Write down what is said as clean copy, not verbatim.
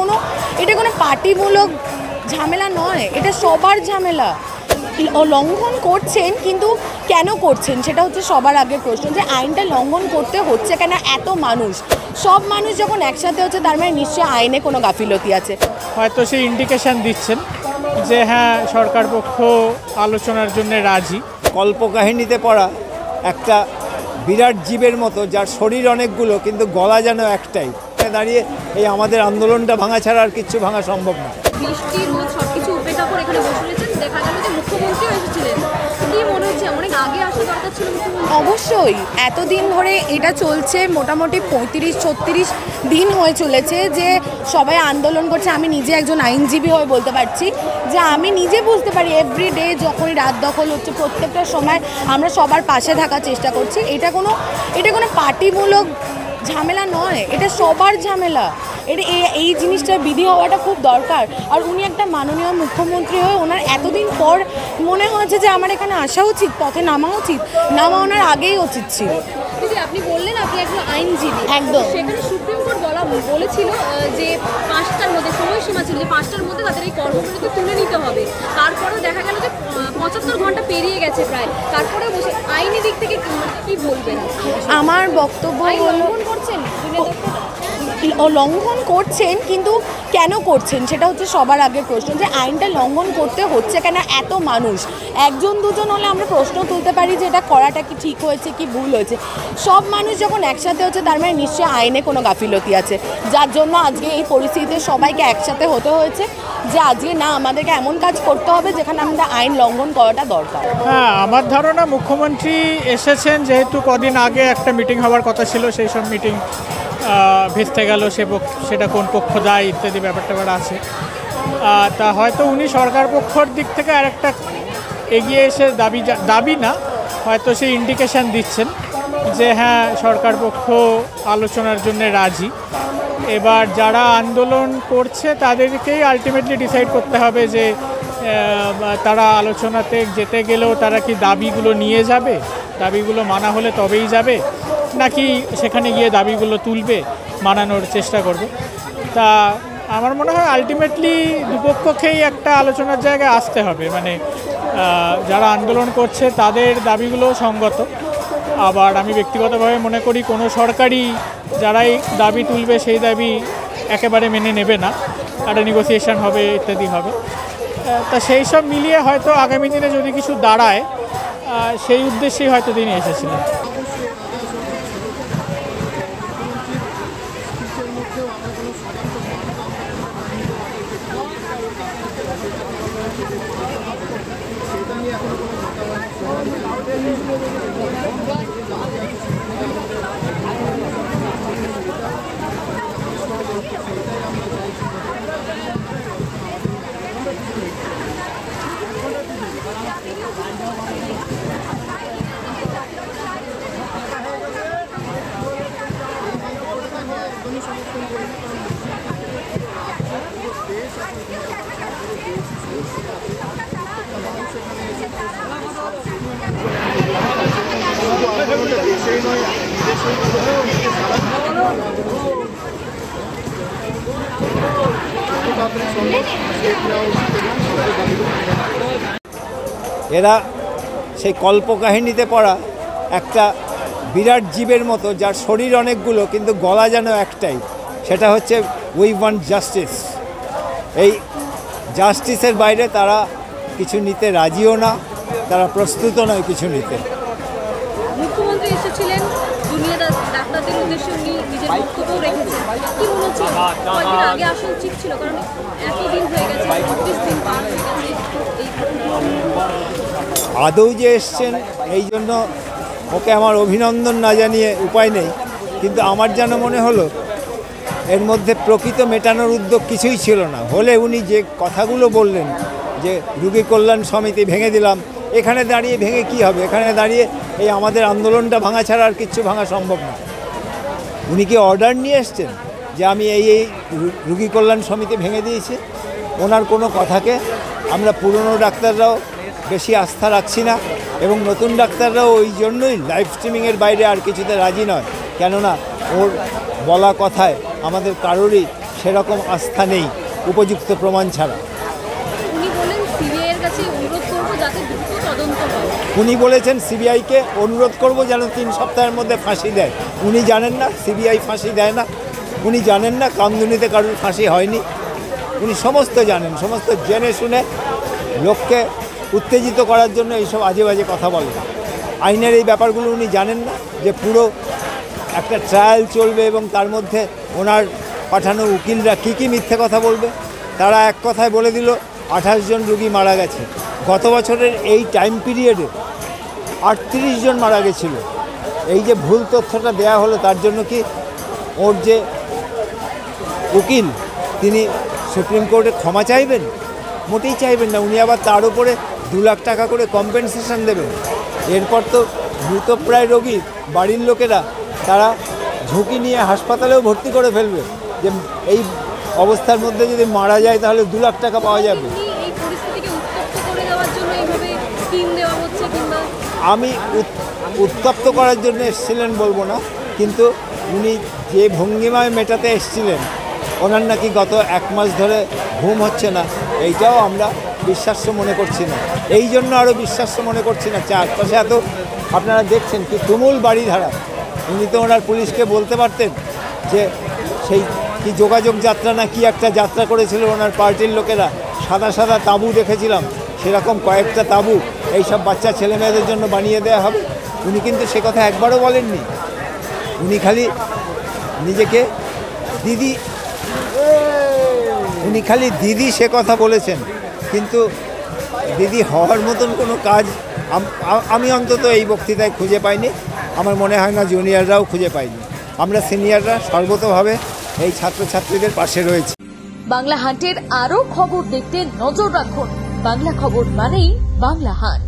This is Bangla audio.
কোনো এটা কোনো পার্টিমূলক ঝামেলা নয়, এটা সবার ঝামেলা। লঙ্ঘন করছেন, কিন্তু কেন করছেন সেটা হচ্ছে সবার আগের প্রশ্ন, যে আইনটা লঙ্ঘন করতে হচ্ছে কেন? এত মানুষ, সব মানুষ যখন একসাথে হচ্ছে তার মানে নিশ্চয়ই আইনে কোনো গাফিলতি আছে। হয়তো সেই ইন্ডিকেশন দিচ্ছেন যে হ্যাঁ সরকার পক্ষ আলোচনার জন্য রাজি। কল্পকাহিনীতে পড়া একটা বিরাট জীবের মতো, যার শরীর অনেকগুলো কিন্তু গলা যেন একটাই। দাঁড়িয়ে এই আমাদের আন্দোলনটা ভাঙা ছাড়া আর কিচ্ছু ভাঙা সম্ভব না। বৃষ্টি রোদ সবকিছু উপেক্ষা করে এখানে বসে রয়েছেন। দেখা গেল যে মুখ্যমন্ত্রীও এসেছিলেন। কি মনে হচ্ছে অনেক আগে আসা দরকার ছিল মুখ্যমন্ত্রী? অবশ্যই, এতদিন ধরে এটা চলছে, মোটামুটি 35-36 দিন হয়ে চলেছে যে সবাই আন্দোলন করছে। আমি নিজে একজন আইনজীবী হয়ে বলতে পারছি যে আমি নিজে বুঝতে পারি এভরিডে যখনই রাত দখল হচ্ছে প্রত্যেকটা সময় আমরা সবার পাশে থাকার চেষ্টা করছি। এটা কোনো পার্টিমূলক ঝামেলা নয়, এটা সবার ঝামেলা। এটা এই জিনিসটার বিধি হওয়াটা খুব দরকার। আর উনি একটা মাননীয় মুখ্যমন্ত্রী হয়ে ওনার এতদিন পর মনে হয়েছে যে আমার এখানে আসা উচিত, পথে নামা উচিত, নামা ওনার আগেই উচিত ছিল। দিদি আপনি বললেন আপনি একজন আইনজীবী, একদম। সেখানে সুপ্রিম কোর্ট বলেছিল যে 5টার মধ্যে সময়সীমা ছিল, যে 5টার মধ্যে তাদের এই কর্মবিরতি তুলে নিতে হবে। তারপরেও দেখা গেল যে 75 ঘন্টা পেরিয়ে গেছে প্রায়, তারপরে বসে আইনি দিক থেকে কি বলবেন? আমার বক্তব্য লঙ্ঘন করছেন, লঙ্ঘন করছেন, কিন্তু কেন করছেন সেটা হচ্ছে সবার আগের প্রশ্ন, যে আইনটা লঙ্ঘন করতে হচ্ছে কেন? এত মানুষ, একজন দুজন হলে আমরা প্রশ্ন তুলতে পারি যে এটা করাটা কি ঠিক হয়েছে কি ভুল হয়েছে। সব মানুষ যখন একসাথে হচ্ছে তার মানে নিশ্চয়ই আইনে কোনো গাফিলতি আছে, যার জন্য আজকে এই পরিস্থিতিতে সবাইকে একসাথে হতে হয়েছে যে আজকে না আমাদেরকে এমন কাজ করতে হবে যেখানে আমাদের আইন লঙ্ঘন করাটা দরকার। হ্যাঁ, আমার ধারণা মুখ্যমন্ত্রী এসেছেন, যেহেতু কদিন আগে একটা মিটিং হওয়ার কথা ছিল, সেই সব মিটিং ভেস্তে গেল, সেটা কোন পক্ষ দায় ইত্যাদি ব্যাপার আছে। তা হয়তো উনি সরকার পক্ষর দিক থেকে আরেকটা এগিয়ে এসে দাবি না, হয়তো সেই ইন্ডিকেশন দিচ্ছেন যে হ্যাঁ সরকার পক্ষ আলোচনার জন্য রাজি। এবার যারা আন্দোলন করছে তাদেরকেই আলটিমেটলি ডিসাইড করতে হবে যে তারা আলোচনাতে যেতে গেলেও তারা কি দাবিগুলো নিয়ে যাবে, দাবিগুলো মানা হলে তবেই যাবে, নাকি সেখানে গিয়ে দাবিগুলো তুলবে, মানানোর চেষ্টা করবে। তা আমার মনে হয় আলটিমেটলি দুপক্ষকেই একটা আলোচনার জায়গায় আসতে হবে, মানে যারা আন্দোলন করছে তাদের দাবিগুলো সঙ্গত। আবার আমি ব্যক্তিগতভাবে মনে করি কোনো সরকারি যারাই দাবি তুলবে সেই দাবি একেবারে মেনে নেবে না, একটা নেগোসিয়েশন হবে ইত্যাদি হবে। তা সেই সব মিলিয়ে হয়তো আগামী দিনে যদি কিছু দাঁড়ায় সেই উদ্দেশ্যেই হয়তো তিনি এসেছিলেন। এরা সেই কল্পকাহিনীতে পড়া একটা বিরাট জীবের মতো, যার শরীর অনেকগুলো কিন্তু গলা যেন একটাই, সেটা হচ্ছে উই ওয়ান্ট জাস্টিস। এই জাস্টিসের বাইরে তারা কিছু নিতে রাজিও না, তারা প্রস্তুত নয় কিছু নিতে। মুখ্যমন্ত্রী এসেছিলেন, দুনিয়া ডাক্তারদের উদ্দেশ্যে উনি নিজের বক্তব্য রেখেছেন। কি মনে হচ্ছে কয়েকদিন আগে আসা উচিত ছিল? কারণ এতদিন হয়ে গেছে, 35 দিন পার হয়ে গেছে। আদৌ যে এসছেন এই জন্য ওকে আমার অভিনন্দন না জানিয়ে উপায় নেই, কিন্তু আমার যেন মনে হলো এর মধ্যে প্রকৃত মেটানোর উদ্যোগ কিছুই ছিল না। হলে উনি যে কথাগুলো বললেন যে রোগী কল্যাণ সমিতি ভেঙে দিলাম, এখানে দাঁড়িয়ে ভেঙে কি হবে? এখানে দাঁড়িয়ে এই আমাদের আন্দোলনটা ভাঙা ছাড়া আর কিচ্ছু ভাঙা সম্ভব না। উনি কি অর্ডার নিয়ে এসছেন যে আমি এই রোগী কল্যাণ সমিতি ভেঙে দিয়েছি? ওনার কোনো কথাকে আমরা পুরনো ডাক্তাররাও বেশি আস্থা রাখছি না, এবং নতুন ডাক্তাররাও ওই জন্যই লাইভ স্ট্রিমিংয়ের বাইরে আর কিছুতে রাজি নয়। কেননা ওর বলা কথায় আমাদের কারোরই সেরকম আস্থা নেই উপযুক্ত প্রমাণ ছাড়া। উনি বলেন সিবিআই এর কাছে অনুরোধ করবো যাতে দ্রুত তদন্ত হয়। উনি বলেছেন সিবিআইকে অনুরোধ করব যেন 3 সপ্তাহের মধ্যে ফাঁসি দেয়। উনি জানেন না সিবিআই ফাঁসি দেয় না, উনি জানেন না কামদুনিতে কারোর ফাঁসি হয়নি, উনি সমস্ত জানেন, সমস্ত জেনে শুনে লোককে উত্তেজিত করার জন্য এইসব আজে বাজে কথা বলেন। আইনের এই ব্যাপারগুলো উনি জানেন না যে পুরো একটা ট্রায়াল চলবে এবং তার মধ্যে ওনার পাঠানো উকিলরা কী মিথ্যে কথা বলবে। তারা এক কথায় বলে দিল 28 জন রোগী মারা গেছে। গত বছরের এই টাইম পিরিয়ডে 38 জন মারা গেছিল। এই যে ভুল তথ্যটা দেয়া হলো তার জন্য কি ওর যে উকিল তিনি সুপ্রিম কোর্টে ক্ষমা চাইবেন? মোটেই চাইবেন না। উনি আবার তার উপরে 2 লাখ টাকা করে কম্পেনসেশন দেবেন। এরপর তো মৃতপ্রায় রোগীর বাড়ির লোকেরা তারা ঝুঁকি নিয়ে হাসপাতালেও ভর্তি করে ফেলবে যে এই অবস্থার মধ্যে যদি মারা যায় তাহলে 2 লাখ টাকা পাওয়া যাবে। উনি এই পরিস্থিতিকে উত্তপ্ত করে দেওয়ার জন্য এইভাবে স্কিম দেওয়া হচ্ছে কিংবা আমি উত্তপ্ত করার জন্য এসেছিলেন বলবো না, কিন্তু উনি যে ভঙ্গিমায় মেটাতে এসেছিলেন, ওনার নাকি গত 1 মাস ধরে ঘুম হচ্ছে না, এইটাও আমরা বিশ্বাস্য মনে করছি না। এই জন্য আরও বিশ্বাস্য মনে করছি না। চারপাশে এত আপনারা দেখছেন কি তুমুল বাড়ি ধারা। উনি তো ওনার পুলিশকে বলতে পারতেন যে সেই কি যোগাযোগ যাত্রা না কি একটা যাত্রা করেছিল ওনার পার্টির লোকেরা, সাদা সাদা তাঁবু দেখেছিলাম, সেরকম কয়েকটা তাঁবু এইসব বাচ্চা ছেলেমেয়েদের জন্য বানিয়ে দেওয়া হবে। উনি কিন্তু সে কথা একবারও বলেননি। উনি খালি নিজেকে দিদি সে কথা বলেছেন, কিন্তু দিদি হওয়ার মতন কোনো কাজ আমি অন্তত এই বক্তৃতায় খুঁজে পাইনি। আমার মনে হয় না জুনিয়ররাও খুঁজে পাইনি। আমরা সিনিয়ররা সর্বতভাবে এই ছাত্রছাত্রীদের পাশে রয়েছি। বাংলা হান্টের আরও খবর দেখতে নজর রাখুন। বাংলা খবর মানেই বাংলা হান্ট।